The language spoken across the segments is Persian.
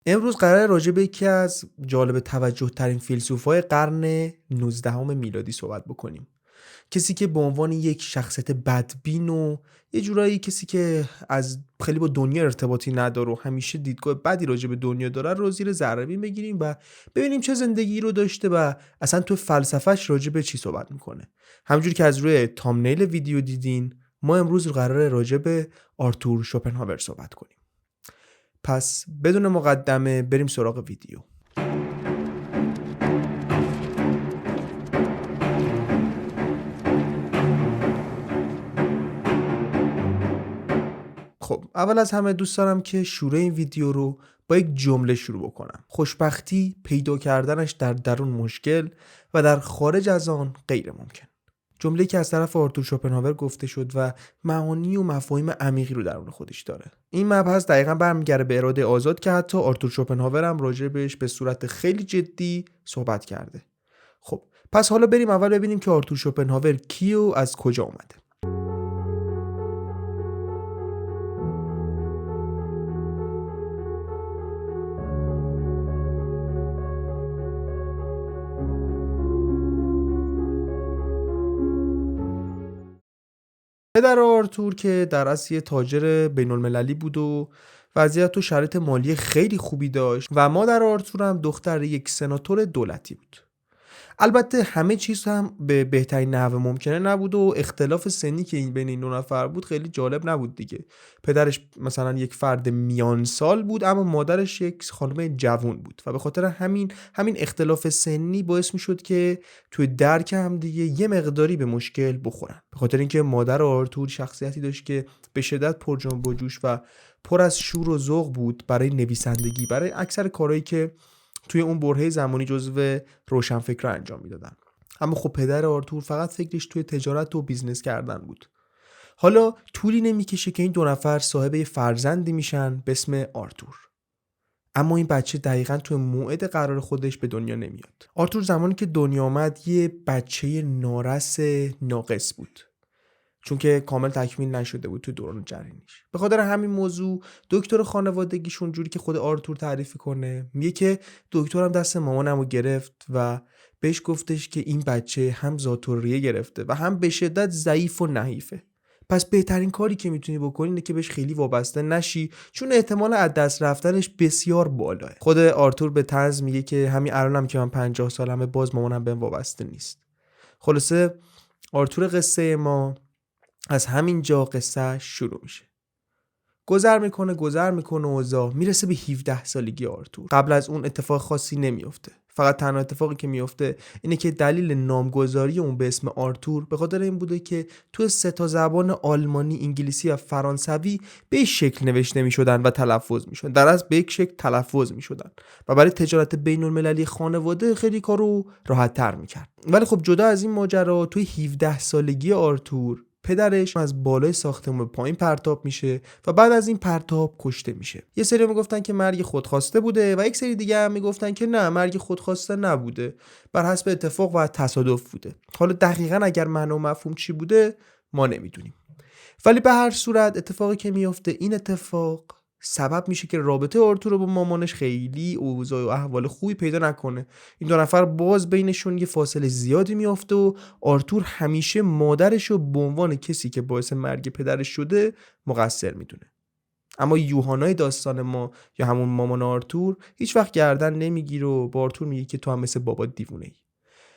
امروز قراره راجع به یکی از جالب توجه ترین فیلسوفای قرن 19 میلادی صحبت بکنیم. کسی که به عنوان یک شخصیت بدبین و یه جورایی کسی که از خیلی با دنیا ارتباطی نداره و همیشه دیدگاه بدی راجع به دنیا داره رو زیر ذره بین بگیریم و ببینیم چه زندگی رو داشته و اصلا تو فلسفهش راجع به چی صحبت میکنه. همونجوری که از روی تامنیل ویدیو دیدین، ما امروز قراره راجع به آرتور شوپنهاور صحبت کنیم. پس بدون مقدمه بریم سراغ ویدیو. خب اول از همه دوست دارم که شروع این ویدیو رو با یک جمله شروع بکنم. خوشبختی پیدا کردنش در درون مشکل و در خارج از آن غیر ممکن. جمله‌ای که از طرف آرتور شوپنهاور گفته شد و معانی و مفاهیم عمیقی رو درون خودش داره. این مبحث دقیقاً برمیگرده به اراده آزاد که حتی آرتور شوپنهاور هم راجع بهش به صورت خیلی جدی صحبت کرده. خب پس حالا بریم اول ببینیم که آرتور شوپنهاور کیه و از کجا اومده. پدر آرتور که در اصل یه تاجر بین‌المللی بود و وضعیت و شرایط مالی خیلی خوبی داشت و مادر آرتور هم دختر یک سناتور دولتی بود. البته همه چیز هم به بهترین نحو ممکنه نبود و اختلاف سنی که این بین این دو نفر بود خیلی جالب نبود دیگه. پدرش مثلا یک فرد میان سال بود اما مادرش یک خانم جوان بود و به خاطر همین اختلاف سنی باعث میشد که توی درک هم دیگه یه مقداری به مشکل بخورن. به خاطر اینکه مادر آرتور شخصیتی داشت که به شدت پر جنب و جوش و پر از شور و ذوق بود برای نویسندگی، برای اکثر کارهایی که توی اون برهه زمانی جزو روشنفکرا انجام میدادن. اما خب پدر آرتور فقط فکرش توی تجارت و بیزنس کردن بود. حالا طولی نمیکشه که این دو نفر صاحب یه فرزندی میشن به اسم آرتور. اما این بچه دقیقاً توی موعد قرار خودش به دنیا نمیاد. آرتور زمانی که دنیا آمد یه بچه نارس ناقص بود، چون که کامل تکمیل نشده بود تو دوران جنینیش. به خاطر همین موضوع دکتر خانوادگیشون جوری که خود آرتور تعریف کنه میگه که دکترم دست مامانمو گرفت و بهش گفتش که این بچه هم ذات‌الریه گرفته و هم به شدت ضعیف و نحیفه. پس بهترین کاری که میتونی بکنی اینه که بهش خیلی وابسته نشی، چون احتمال از دست رفتنش بسیار بالاه. خود آرتور به طنز میگه که همین الانم که من 50 سالمه باز مامانم بهم وابسته نیست. خلاصه آرتور قصه ما از همین جا قصه شروع میشه. گذر میکنه اوضاع میرسه به 17 سالگی آرتور. قبل از اون اتفاق خاصی نمیفته. فقط تنها اتفاقی که میفته اینه که دلیل نامگذاری اون به اسم آرتور به خاطر این بوده که تو 3 زبان آلمانی، انگلیسی و فرانسوی به یک شکل نوشته میشدن و تلفظ میشدن. در اصل به یک شکل تلفظ میشدن و برای تجارت بین‌المللی خانواده خیلی کارو راحت تر میکرد. ولی خب جدا از این ماجرا توی 17 سالگی آرتور پدرش از بالای ساختمون پایین پرتاب میشه و بعد از این پرتاب کشته میشه. یه سری میگفتن که مرگ خودخواسته بوده و یک سری دیگه هم میگفتن که نه، مرگ خودخواسته نبوده، بر حسب اتفاق و تصادف بوده. حالا دقیقاً اگر معنی و مفهوم چی بوده ما نمیدونیم. ولی به هر صورت اتفاقی که میفته، این اتفاق سبب میشه که رابطه آرتور با مامانش خیلی اوضاع و احوال خوبی پیدا نکنه. این دو نفر باز بینشون یه فاصله زیادی میافته و آرتور همیشه مادرش رو به عنوان کسی که باعث مرگ پدرش شده مقصر میدونه. اما یوهانای داستان ما یا همون مامان آرتور هیچ وقت گردن نمیگیره و با آرتور میگه که تو هم مثل بابا دیوونه ای.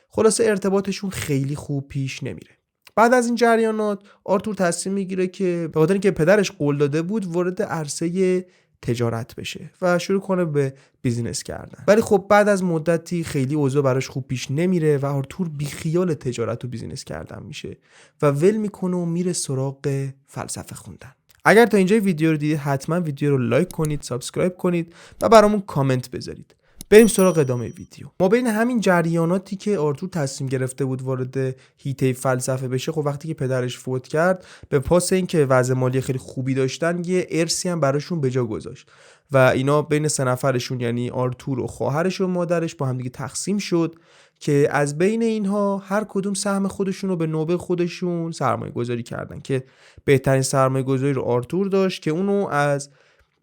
خلاصه ارتباطشون خیلی خوب پیش نمیره. بعد از این جریانات آرتور تصمیم میگیره که به خاطر اینکه پدرش قول داده بود وارد عرصه تجارت بشه و شروع کنه به بیزینس کردن. ولی خب بعد از مدتی خیلی اوضاع براش خوب پیش نمیره و آرتور بیخیال تجارت و بیزینس کردن میشه و ول میکنه و میره سراغ فلسفه خوندن. اگر تا اینجای ویدیو رو دیدید حتما ویدیو رو لایک کنید، سابسکرایب کنید و برامون کامنت بذارید. بریم سراغ ادامه ویدیو. ما بین همین جریاناتی که آرتور تصمیم گرفته بود وارد حیطه فلسفه بشه، خب وقتی که پدرش فوت کرد به پاس این که وضع مالی خیلی خوبی داشتن یه ارثی هم براشون به جا گذاشت و اینا بین 3 نفرشون یعنی آرتور و خواهرش و مادرش با هم دیگه تقسیم شد که از بین اینها هر کدوم سهم خودشون رو به نوبه خودشون سرمایه گذاری کردن که بهترین سرمایه گذاری رو آرتور داشت که اونو از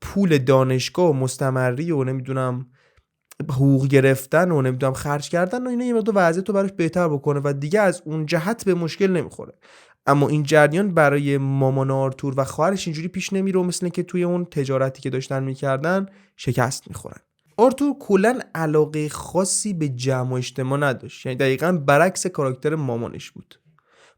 پول دانشگاه و مستمری و نمیدونم حقوق گرفتن و نمیدونم خرج کردن و اینا یه مقدار وضعیت رو براش بهتر بکنه و دیگه از اون جهت به مشکل نمیخوره. اما این جریان برای مامان آرتور و خواهرش اینجوری پیش نمیره و مثل که توی اون تجارتی که داشتن میکردن شکست میخورن. آرتور کلاً علاقه خاصی به جمع و اجتماع نداشت، یعنی دقیقاً برعکس کاراکتر مامانش بود.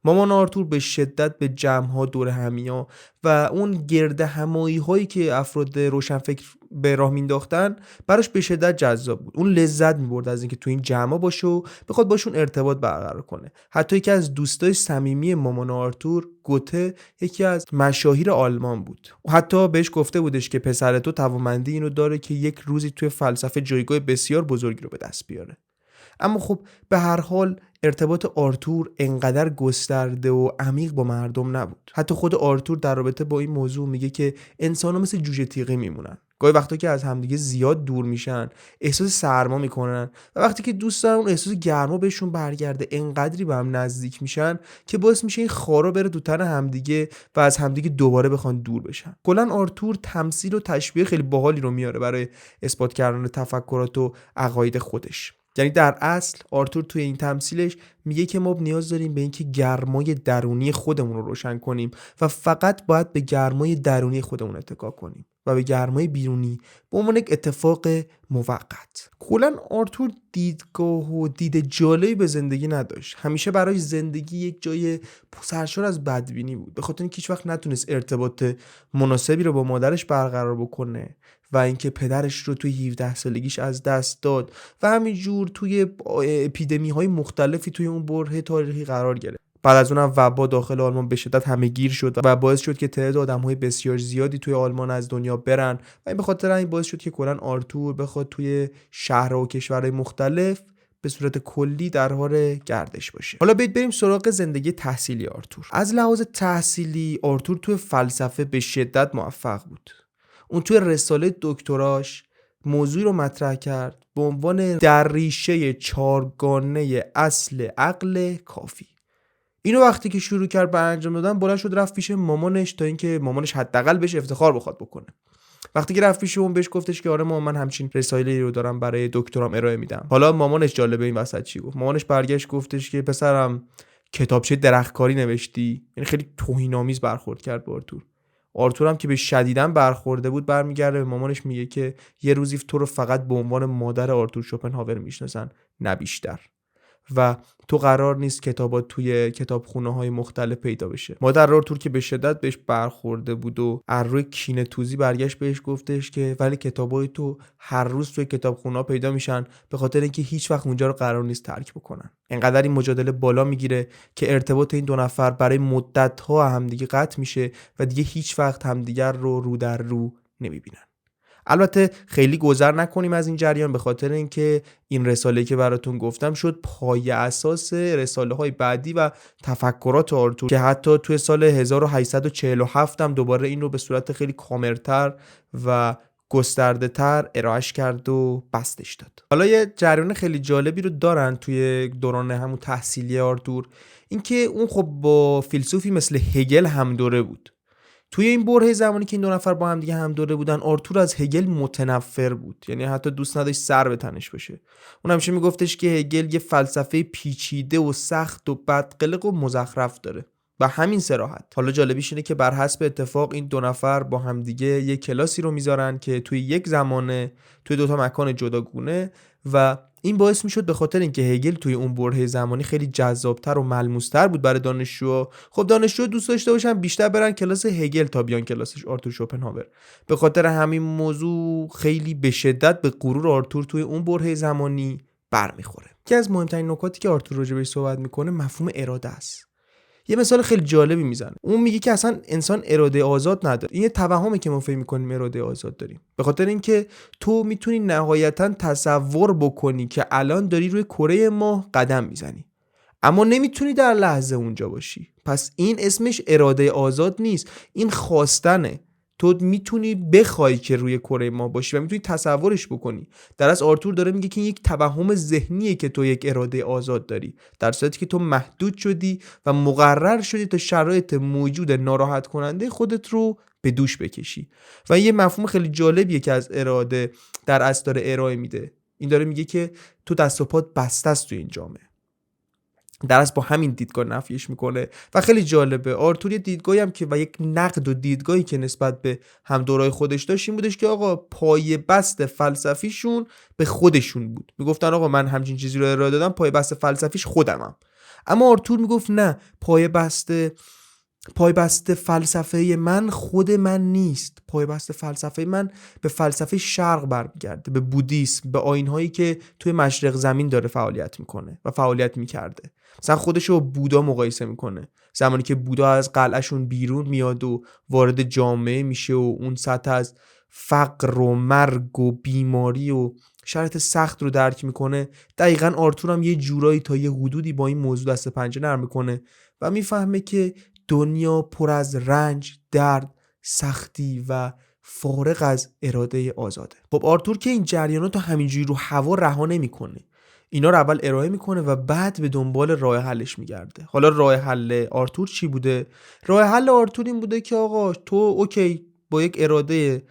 مامان آرتور به شدت به جمع‌ها دور همیا و اون گرد همایی هایی که افراد روشنفکر به راه مینداختن براش به شدت جذاب بود. اون لذت می‌برد از اینکه تو این جمع‌ها باشه و بخواد باشون ارتباط برقرار کنه. حتی یکی از دوستای صمیمی مامان آرتور، گوته، یکی از مشاهیر آلمان بود. و حتی بهش گفته بودش که پسر تو توانمندی اینو داره که یک روزی توی فلسفه جایگاه بسیار بزرگی رو به دست بیاره. اما خب به هر حال ارتباط آرتور انقدر گسترده و عمیق با مردم نبود. حتی خود آرتور در رابطه با این موضوع میگه که انسان‌ها مثل جوجه تیغی میمونن. گاهی وقتا که از همدیگه زیاد دور میشن احساس سرما میکنن و وقتی که دوست دارن اون احساس گرما بهشون برگرده انقدری به هم نزدیک میشن که باعث میشه این خارا بره تو تن همدیگه و از همدیگه دوباره بخوان دور بشن. کلا آرتور تمثیل و تشبیه خیلی باحالی رو میاره برای اثبات کردن تفکرات و عقاید خودش. یعنی در اصل آرتور توی این تمثیلش میگه که ما نیاز داریم به اینکه گرمای درونی خودمون رو روشن کنیم و فقط باید به گرمای درونی خودمون اتکا کنیم و به گرمای بیرونی به عنوان یک اتفاق موقت. کلاً آرتور دیدگاه و دید جالبی به زندگی نداشت. همیشه برای زندگی یک جای سرشار از بدبینی بود، به خاطر اینکه هیچ وقت نتونست ارتباط مناسبی رو با مادرش برقرار بکنه و اینکه پدرش رو توی 17 سالگیش از دست داد و همینجور توی اپیدمی‌های مختلفی توی اون بره تاریخی قرار گرفت. بعد از اونم وبا داخل آلمان به شدت همه‌گیر شد و باعث شد که تعداد آدم‌های بسیار زیادی توی آلمان از دنیا برن و این به خاطر این باعث شد که کلاً آرتور بخواد توی شهرها و کشورهای مختلف به صورت کلی در حال گردش باشه. حالا بریم سراغ زندگی تحصیلی آرتور. از لحاظ تحصیلی آرتور توی فلسفه به شدت موفق بود. اون توی رساله دکتراش موضوعی رو مطرح کرد به عنوان در ریشه چارگانه اصل عقل کافی. اینو وقتی که شروع کرد به انجام دادن بلند شد رفت پیش مامانش تا اینکه مامانش حداقل بهش افتخار بخواد بکنه. وقتی که رفت پیش اون بهش گفتش که آره من همچین رساله‌ای رو دارم برای دکترام ارائه میدم. حالا مامانش جالبه این وسط چی گفت. مامانش برگشت گفتش که پسرم کتابچه درختکاری نوشتی. یعنی خیلی توهین‌آمیز برخورد کرد با آرتور هم که به شدیداً برخورده بود برمیگرده به مامانش میگه که یه روزی تو رو فقط به عنوان مادر آرتور شوپنهاور میشناسن نه بیشتر و تو قرار نیست کتابات توی کتابخونه‌های مختلف پیدا بشه. مادر آرتور که به شدت بهش برخورده بود و از روی کینه توزی برگشت بهش گفتش که ولی کتابای تو هر روز توی کتابخونه‌ها پیدا میشن به خاطر اینکه هیچ وقت اونجا رو قرار نیست ترک بکنن. انقدر این مجادله بالا میگیره که ارتباط این دو نفر برای مدت‌ها همدیگه قطع میشه و دیگه هیچ وقت همدیگر رو در رو نمیبینن. البته خیلی گذر نکنیم از این جریان به خاطر اینکه این رساله‌ای که براتون گفتم شد پایه اساس رساله‌های بعدی و تفکرات آرتور که حتی توی سال 1847 هم دوباره این رو به صورت خیلی کاملتر و گسترده تر ارائهش کرد و بستش داد. حالا یه جریان خیلی جالبی رو دارن توی دوران همون تحصیلی آرتور، اینکه اون خب با فیلسوفی مثل هگل هم دوره بود. توی این بره زمانی که این دو نفر با هم دیگه هم دوره بودن آرتور از هگل متنفر بود، یعنی حتی دوست نداشت سر به تنش باشه. اون همیشه میگفتش که هگل یه فلسفه پیچیده و سخت و بدقلق و مزخرف داره و همین صراحت. حالا جالبیش اینه که بر حسب اتفاق این دو نفر با هم دیگه یه کلاسی رو میذارن که توی یک زمانه توی دوتا مکان جداگونه و این باعث میشد به خاطر اینکه هگل توی اون بره زمانی خیلی جذابتر و ملموس‌تر بود برای دانشجوها. خب دانشجوها دوست داشته باشن بیشتر برن کلاس هگل تا بیان کلاسش آرتور شوپنهاور. به خاطر همین موضوع خیلی به شدت به غرور آرتور توی اون بره زمانی برمیخوره. یکی از مهمترین نکاتی که آرتور راجع بهش صحبت میکنه مفهوم اراده است. یه مثال خیلی جالبی میزنه. اون میگه که اصلا انسان اراده آزاد نداره. این یه توهمه که ما فکر میکنیم اراده آزاد داریم. به خاطر اینکه تو میتونی نهایتا تصور بکنی که الان داری روی کره ماه قدم میزنی، اما نمیتونی در لحظه اونجا باشی. پس این اسمش اراده آزاد نیست، این خواستنه. تو میتونی بخوای که روی کره ماه باشی و میتونی تصورش بکنی. در اصل آرتور داره میگه که این یک توهم ذهنیه که تو یک اراده آزاد داری، در صورتی که تو محدود شدی و مقرر شدی تا شرایط موجود ناراحت کننده خودت رو به دوش بکشی. و یه مفهوم خیلی جالبیه که از اراده در اصل داره ارائه میده. این داره میگه که تو دست و پات بسته است تو این جامعه. در اصل با همین دیدگاه نفیش میکنه و خیلی جالبه. آرتور یه دیدگاهی هم که و یک نقد و دیدگاهی که نسبت به هم دورای خودش داشت این بودش که آقا پای بست فلسفیشون به خودشون بود. میگفتن آقا من همچین چیزی رو ارائه دادم، پای بست فلسفیش خودمم. اما آرتور میگفت نه، پای بست فلسفه من خود من نیست. پای بست فلسفه من به فلسفه شرق برمیگرده، به بودیسم، به آیین‌هایی که توی مشرق زمین داره فعالیت میکنه و فعالیت میکرده. مثلا خودش رو با بودا مقایسه میکنه. زمانی که بودا از قلعهشون بیرون میاد و وارد جامعه میشه و اون سطح از فقر و مرگ و بیماری و شرایط سخت رو درک میکنه، دقیقاً آرتور هم یه جورایی تا یه حدودی با این موضوع دست پنجه نرم میکنه و میفهمه که دنیا پر از رنج، درد، سختی و فارغ از اراده آزاده. خب آرتور که این جریانات رو همینجوری رو هوا رها نمیکنه. اینا رو اول ارائه میکنه و بعد به دنبال راه حلش میگرده. حالا راه حل آرتور چی بوده؟ راه حل آرتور این بوده که آقا تو اوکی با یک اراده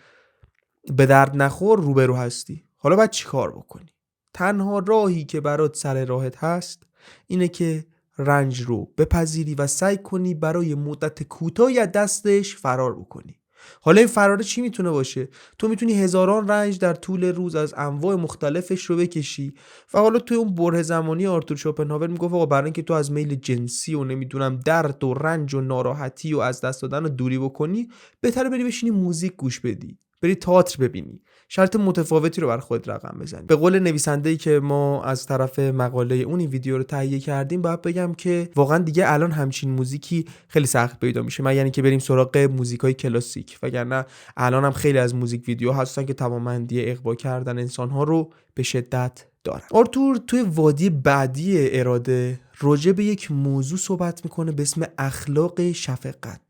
به درد نخور روبرو هستی. حالا باید چی کار بکنی؟ تنها راهی که برات سر راهت هست اینه که رنج رو بپذیری و سعی کنی برای مدت کوتاهی از دستش فرار بکنی. حالا این فرار چی میتونه باشه؟ تو میتونی هزاران رنج در طول روز از انواع مختلفش رو بکشی و حالا توی اون بره زمانی آرتور شوپنهاور میگفت آقا برای اینکه تو از میل جنسی و نمیدونم درد و رنج و ناراحتی و از دست دادن رو دوری بکنی، بهتره بری بشینی موزیک گوش بدی، بری تئاتر ببینی، شرط متفاوتی رو بر خود رقم بزنی. به قول نویسنده‌ای که ما از طرف مقاله اون این ویدیو رو تهیه کردیم، باید بگم که واقعا دیگه الان همچین موزیکی خیلی سخت پیدا میشه، من یعنی که بریم سراغ موزیکای کلاسیک، وگرنه الان هم خیلی از موزیک ویدیو هستن که توانمندی اغوا کردن انسان‌ها رو به شدت دارن. آرتور توی وادی بعدی اراده راجع به یک موضوع صحبت میکنه به اسم اخلاق شفقت.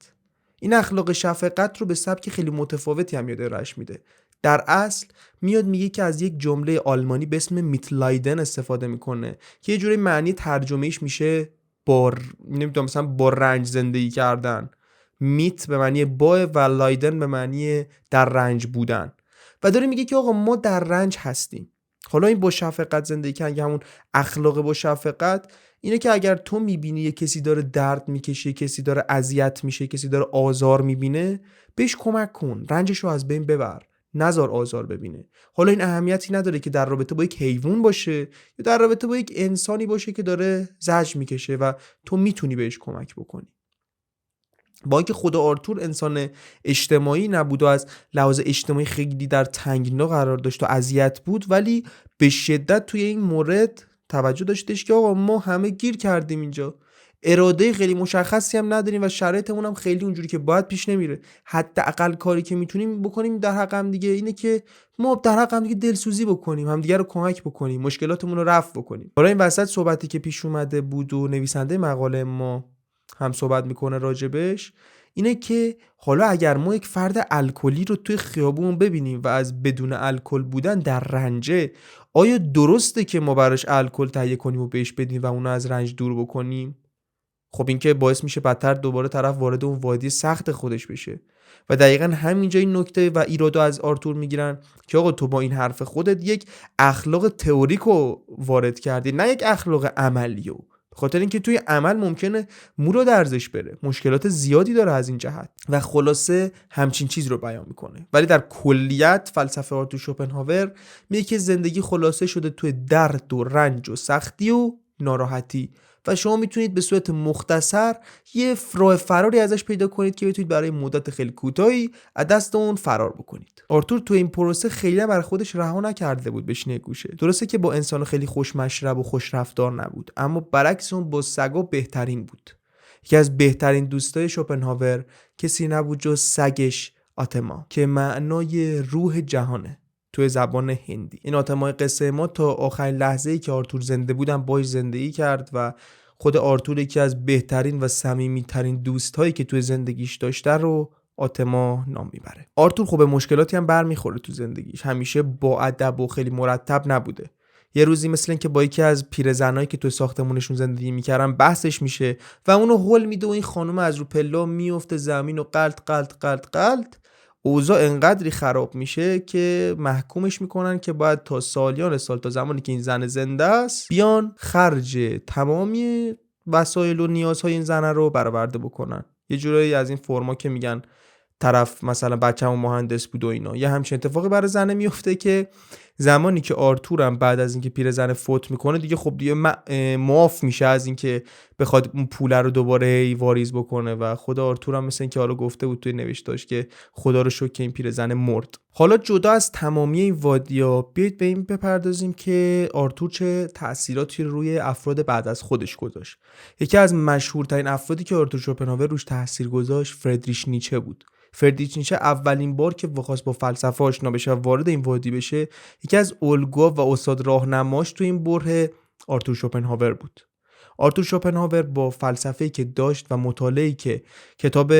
این اخلاق شفقت رو به سبک خیلی متفاوتی هم ارائهش میده. در اصل میاد میگه که از یک جمله آلمانی به اسم میتلایدن استفاده میکنه که یه جوری معنی ترجمهش میشه نمیدونم مثلا با رنج زندگی کردن. میت به معنی با و لایدن به معنی در رنج بودن و داره میگه که آقا ما در رنج هستیم. حالا این با شفقت زندگی کردن، همون اخلاق با شفقت اینه که اگر تو میبینی یه کسی داره درد میکشه، کسی داره اذیت میشه، کسی داره آزار میبینه، بهش کمک کن، رنجشو از بین ببر، نذار آزار ببینه. حالا این اهمیتی نداره که در رابطه با یک حیوان باشه یا در رابطه با یک انسانی باشه که داره زجر میکشه و تو میتونی بهش کمک بکنی. با اینکه خود آرتور انسان اجتماعی نبود و از لحاظ اجتماعی خیلی در تنگنا قرار داشت و اذیت بود، ولی به شدت توی این مورد توجه داشتش که آقا ما همه گیر کردیم اینجا، اراده خیلی مشخصی هم نداریم و شرایطمون هم خیلی اونجوری که باید پیش نمیره. حداقل کاری که میتونیم بکنیم در حق هم دیگه اینه که ما در حق هم دیگه دلسوزی بکنیم، هم دیگه رو کمک بکنیم، مشکلاتمون رو رفع بکنیم. حالا این وسط صحبتی که پیش اومده بود و نویسنده مقاله ما هم صحبت میکنه راجبش، اینه که حالا اگر ما یک فرد الکلی رو توی خیابون ببینیم و از بدون الکل بودن در رنجه، آیا درسته که ما براش الکل تهیه کنیم و بهش بدیم و اونو از رنج دور بکنیم؟ خب این که باعث میشه بدتر دوباره طرف وارد اون وادی سخت خودش بشه. و دقیقاً همینجا این نکته و ایرادو از آرتور میگیرن که آقا تو با این حرف خودت یک اخلاق تئوریکو وارد کردی، نه یک اخلاق عملیو. به خاطر اینکه توی عمل ممکنه مورد ارزش بره، مشکلات زیادی داره از این جهت و خلاصه همچین چیز رو بیان میکنه. ولی در کلیت فلسفه آرتور شوپنهاور میگه که زندگی خلاصه شده توی درد و رنج و سختی و ناراحتی و شما میتونید به صورت مختصر یه راه فراری ازش پیدا کنید که بتونید برای مدت خیلی کوتاهی از دست اون فرار بکنید. آرتور تو این پروسه خیلی برای خودش رها نکرده بود بشینه گوشه. درسته که با انسان خیلی خوش مشرب و خوش رفتار نبود، اما برعکس اون با سگا بهترین بود. یکی از بهترین دوستای شوپنهاور کسی نبود جز سگش آتما که معنای روح جهانه توی زبان هندی. این آتمای قصه ما تا آخرین لحظه‌ای که آرتور زنده بودن باهاش زندگی کرد و خود آرتور یکی از بهترین و صمیمیترین دوستایی که توی زندگیش داشته رو آتما نام میبره. آرتور خب به مشکلاتی هم برمیخوره تو زندگیش، همیشه با ادب و خیلی مرتب نبوده. یه روزی مثل این که با یکی از پیرزنایی که تو ساختمونشون زندگی میکردن بحثش میشه و اونو هول میده و این خانم از رو پلا میفته زمین و قلط قلط قلط قلط. اوضاع انقدری خراب میشه که محکومش میکنن که باید تا سالیان سال، تا زمانی که این زن زنده است، بیان خرج تمامی وسایل و نیازهای این زن رو برآورده بکنن. یه جورایی از این فرما که میگن طرف مثلا بچه‌مون مهندس بود و اینا. یه همچین اتفاقی برای زنه میفته که زمانی که آرتور هم بعد از اینکه پیرزن فوت میکنه دیگه خب دیگه معاف میشه از اینکه بخواد اون پول رو دوباره واریز بکنه و خود آرتور هم مثل اینکه حالا گفته بود توی نوشتاش که خدا رو شکر که این پیرزن مرد. حالا جدا از تمامی این وادیا بیایید به این بپردازیم که آرتور چه تأثیراتی روی افراد بعد از خودش گذاشت. یکی از مشهورترین افرادی که آرتور شوپنهاور روش تاثیر گذاشت فردریش نیچه بود. فردریش نیچه اولین بار که خواست با فلسفه آشنا بشه و وارد این وادی بشه، یکی از الگوها و استاد راهنماش تو این بره آرتور شوپنهاور بود. آرتور شوپنهاور با فلسفه‌ای که داشت و مطالعه‌ای که کتاب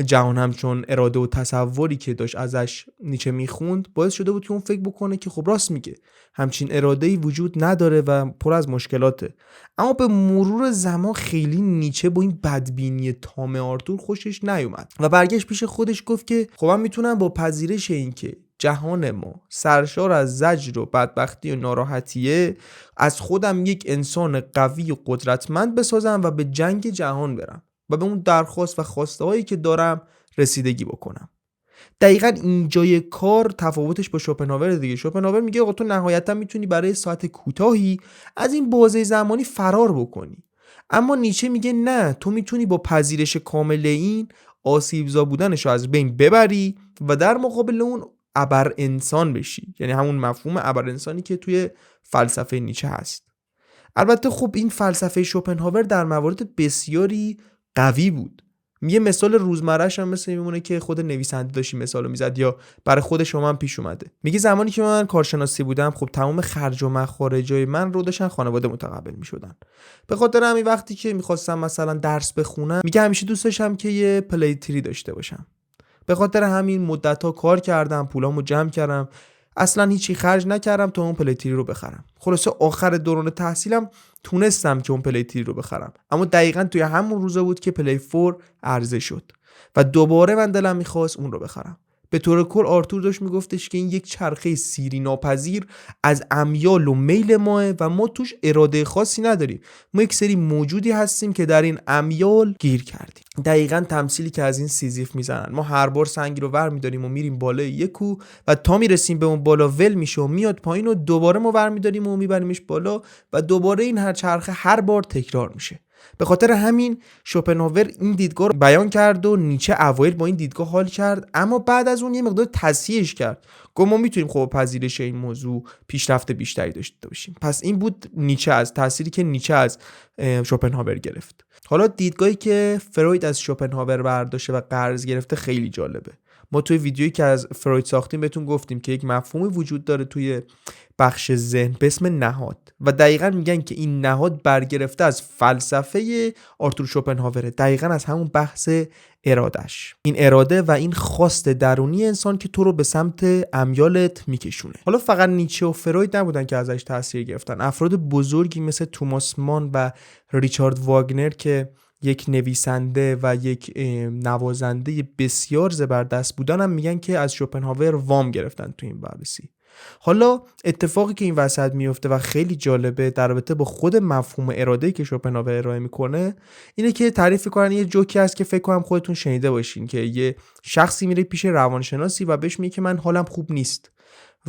جهان همچون اراده و تصوری که داشت ازش نیچه میخوند باعث شده بود که اون فکر بکنه که خب راست میگه، همچین اراده‌ای وجود نداره و پر از مشکلاته. اما به مرور زمان خیلی نیچه با این بدبینی تام آرتور خوشش نیومد و برگشت پیش خودش گفت که خب من میتونم با پذیرش این که جهان ما سرشار از زجر و بدبختی و ناراحتیه، از خودم یک انسان قوی و قدرتمند بسازم و به جنگ جهان برم و به اون درخواست و خواسته هایی که دارم رسیدگی بکنم. دقیقاً اینجای کار تفاوتش با شوپنهاور دیگه. شوپنهاور میگه آقا تو نهایتا میتونی برای ساعت کوتاهی از این بازه زمانی فرار بکنی، اما نیچه میگه نه، تو میتونی با پذیرش کامل این آسیبزا بودنش رو از بین ببری و در مقابل اون ابر انسان بشی، یعنی همون مفهوم ابر انسانی که توی فلسفه نیچه هست. البته خب این فلسفه شوپنهاور در موارد بسیاری قوی بود. یه مثال روزمره‌اش هم مثل میمونه که خود نویسنده داشتی مثالو میزد یا برای خود شما هم پیش اومده. میگه زمانی که من کارشناسی بودم خب تمام خرج و مخارجای من رو داشتن خانواده متقبل میشدن. به خاطر همین وقتی که میخواستم مثلا درس بخونم میگه همیشه دوست داشتم که یه پلی تری داشته باشم. به خاطر همین مدت‌ها کار کردم، پولامو جمع کردم، اصلا هیچی خرج نکردم تا اون پلی تری رو بخرم. خلاصه آخر دوران تحصیلم تونستم که اون پلی تری رو بخرم، اما دقیقاً توی همون روزا بود که پلی 4 عرضه شد و دوباره من دلم می‌خواست اون رو بخرم. به طور کل آرتور داشت میگفتش که این یک چرخه سیری ناپذیر از امیال و میل ماه و ما توش اراده خاصی نداریم. ما یک سری موجودی هستیم که در این امیال گیر کردیم. دقیقاً تمثیلی که از این سیزیف میزنن. ما هر بار سنگی رو ور میداریم و میریم بالای یک کوه و تا میرسیم به اون بالا ول میشه و میاد پایین و دوباره ما ور میداریم و میبریمش بالا و دوباره این هر چرخه هر بار تکرار میشه. به خاطر همین شوپنهاور این دیدگاه رو بیان کرد و نیچه اوایل با این دیدگاه حال کرد، اما بعد از اون یه مقدار تصحیحش کرد. گفت ما میتونیم خب پذیرش این موضوع پیشرفت بیشتری داشته باشیم. پس این بود نیچه، از تأثیری که نیچه از شوپنهاور گرفت. حالا دیدگاهی که فروید از شوپنهاور برداشته و قرض گرفته خیلی جالبه. ما توی ویدیویی که از فروید ساختیم بهتون گفتیم که یک مفهومی وجود داره توی بخش ذهن به اسم نهاد و دقیقاً میگن که این نهاد برگرفته از فلسفه آرتور شوپنهاوره، دقیقاً از همون بحث ارادش، این اراده و این خواست درونی انسان که تو رو به سمت امیالت میکشونه. حالا فقط نیچه و فروید نبودن که ازش تاثیر گرفتن، افراد بزرگی مثل توماس مان و ریچارد واگنر که یک نویسنده و یک نوازنده بسیار زبردست بودن هم میگن که از شوپنهاور وام گرفتن تو این بررسی. حالا اتفاقی که این وسط میفته و خیلی جالبه در رابطه با خود مفهوم اراده‌ای که شوپنهاور ارائه میکنه اینه که تعریف میکنن یه جوکی هست که فکر کنم خودتون شنیده باشین که یه شخصی میره پیش روانشناسی و بهش میگه که من حالم خوب نیست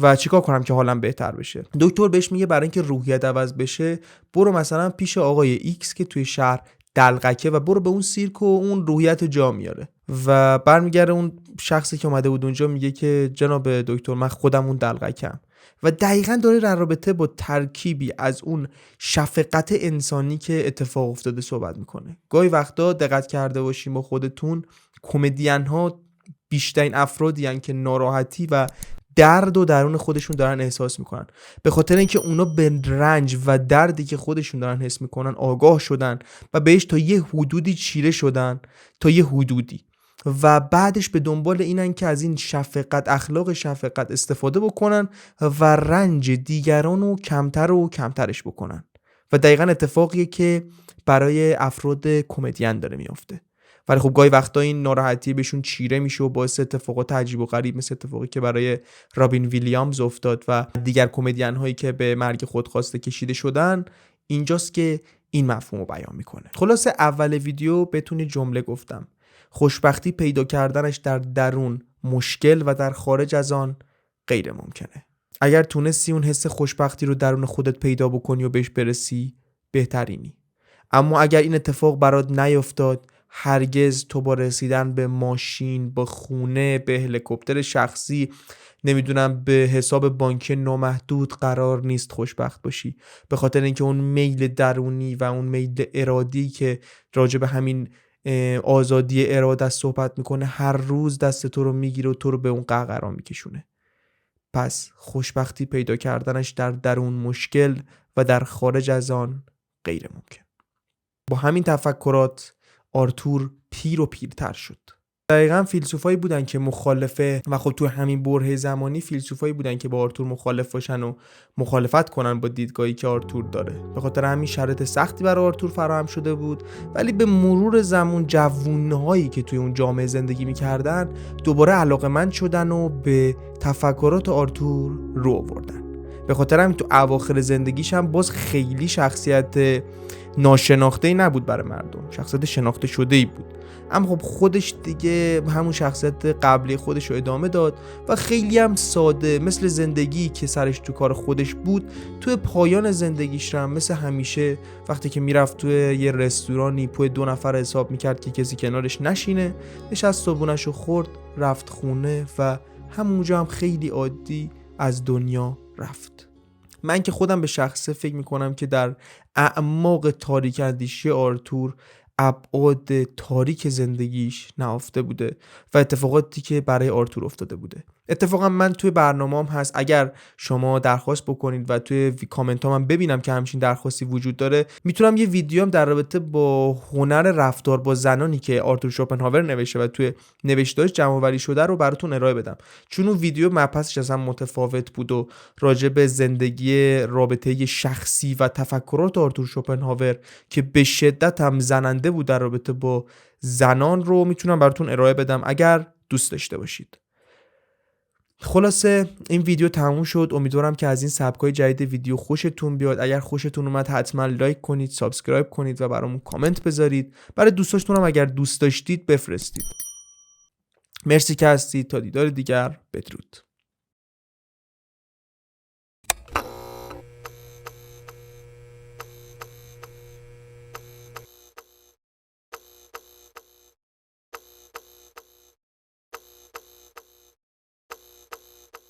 و چیکار کنم که حالم بهتر بشه. دکتر بهش میگه برای اینکه روحیت عوض بشه برو مثلا پیش آقای ایکس که توی شهر دلقکه و برو به اون سیرک و اون روحیت جا میاره. و برمیگره اون شخصی که اومده بود اونجا میگه که جناب دکتر من خودم اون دلقکم. و دقیقاً داره در رابطه با ترکیبی از اون شفقت انسانی که اتفاق افتاده صحبت میکنه. گاهی وقتا دقت کرده باشیم با خودتون، کمدین ها بیشترین افرادی هستن که ناراحتی و درد و درون خودشون دارن احساس میکنن، به خاطر اینکه اونا به رنج و دردی که خودشون دارن حس میکنن آگاه شدن و بهش تا یه حدودی چیره شدن، تا یه حدودی. و بعدش به دنبال اینن که از این شفقت، اخلاق شفقت استفاده بکنن و رنج دیگران رو کمتر و کمترش بکنن و دقیقا اتفاقیه که برای افراد کمدین داره میافته. ولی خب گاهی وقتا این ناراحتی بهشون چیره میشه و باعث اتفاقات عجیب و غریب مثل اتفاقی که برای رابین ویلیامز افتاد و دیگر کمدین هایی که به مرگ خودخواسته کشیده شدن. اینجاست که این مفهوم رو بیان میکنه. خلاصه اول ویدیو بهتون جمله گفتم: خوشبختی پیدا کردنش در درون مشکل و در خارج از آن غیر ممکنه. اگر تونستی اون حس خوشبختی رو درون خودت پیدا بکنی و بهش برسی، بهترینی. اما اگر این اتفاق برات نیفتاد، هرگز تو با رسیدن به ماشین، به خونه، به هلیکوپتر شخصی، نمیدونم به حساب بانکی نامحدود قرار نیست خوشبخت باشی، به خاطر اینکه اون میل درونی و اون میل ارادی که راجع به همین آزادی اراده صحبت میکنه هر روز دست تو رو میگیره و تو رو به اون قهقرا میکشونه. پس خوشبختی پیدا کردنش در درون مشکل و در خارج از آن غیر ممکن. با همین تفکرات آرتور پیر و پیرتر شد. دقیقاً فیلسوفایی بودن که مخالفه و خب تو همین بره زمانی فیلسوفایی بودن که با آرتور مخالف باشن و مخالفت کنن با دیدگاهی که آرتور داره. به خاطر همین شرایط سختی برای آرتور فراهم شده بود، ولی به مرور زمان جوونهایی که توی اون جامعه زندگی میکردن دوباره علاقه‌مند شدن و به تفکرات آرتور رو آوردن. به خاطر همین تو اواخر زندگیش هم باز خیلی شخصیت ناشناخته‌ای نبود برای مردم، شخصیت شناخته شده‌ای بود. اما خب خودش دیگه همون شخصیت قبلی خودش رو ادامه داد و خیلی هم ساده، مثل زندگی که سرش تو کار خودش بود، توی پایان زندگیش هم مثل همیشه وقتی که میرفت توی یه رستورانی پای 2 نفر حساب میکرد که کسی کنارش نشینه، نشست صبحونش رو خورد، رفت خونه و همونجا هم خیلی عادی از دنیا رفت. من که خودم به شخصه فکر میکنم که در اعماق تاریک اندیشی آرتور ابعاد تاریک زندگیش نهفته بوده و اتفاقاتی که برای آرتور افتاده بوده. اتفاقا من توی برنامه‌ام هست، اگر شما درخواست بکنید و توی کامنت ها من ببینم که همچین درخواستی وجود داره، میتونم یه ویدیو هم در رابطه با هنر رفتار با زنانی که آرتور شوپنهاور نوشته و توی نوشته‌اش جمع‌آوری شده رو براتون ارائه بدم، چون اون ویدیو مبحثش اصلا متفاوت بود و راجع به زندگی رابطه شخصی و تفکرات آرتور شوپنهاور که به شدت هم زننده بود در رابطه با زنان رو میتونم براتون ارائه بدم اگر دوست داشته باشید. خلاصه این ویدیو تموم شد. امیدوارم که از این سبکای جدید ویدیو خوشتون بیاد. اگر خوشتون اومد حتما لایک کنید، سابسکرایب کنید و برامون کامنت بذارید. برای دوستاشتون هم اگر دوست داشتید بفرستید. مرسی که هستید. تا دیدار دیگر، بدرود.